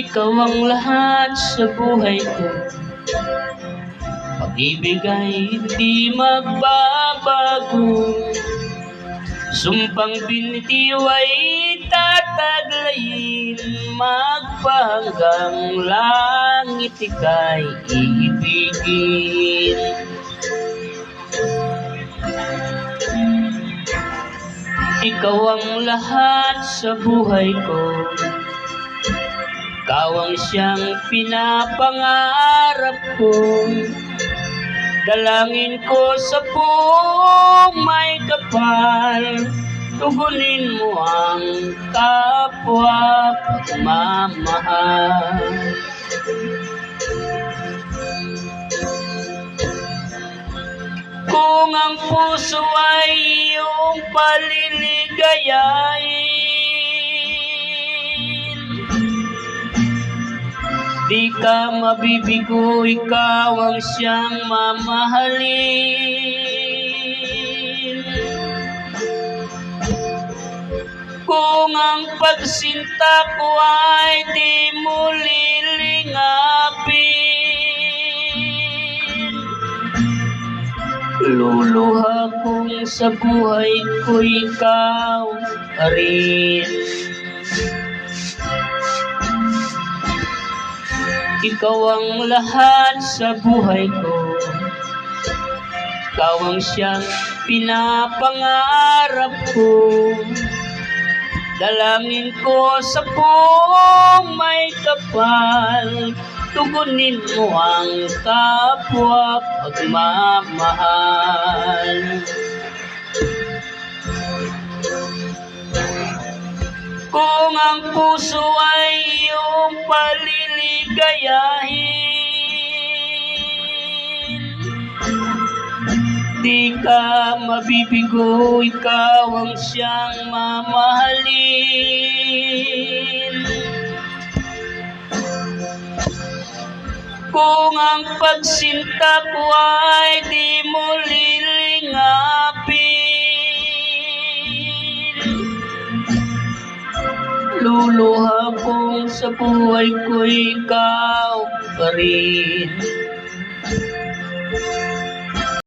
Ikaw ang lahat sa buhay ko. Pag-ibig ay hindi magbabago. Sumpang binitiw ay tataglayin, magpahanggang langit ika'y iibigin. Ikaw ang lahat sa buhay ko. Ikaw ang siyang pinapangarap ko. Dalangin ko sa buong may kapal, tugunin mo ang kapwa pagmamahal. Kung ang puso ay iyong paliligayahin, di ka mabibigo, ikaw ang siyang mamahalin. Kung ang pagsinta ko ay di mo lilingapin, luluha kong sa buhay ko ikaw pa rin. Ikaw ang lahat sa buhay ko. Ikaw ang siyang pinapangarap ko. Dalangin ko sa buong may kapal, tugunin mo ang kapwa pagmamahal. Kung ang puso ay iyong paliligayahin, di ka mabibigo, ikaw ang siyang mamahalin. Kung ang pagsinta ko ay di mo lilingapin, luluha kong sa buhay ko ikaw pa rin.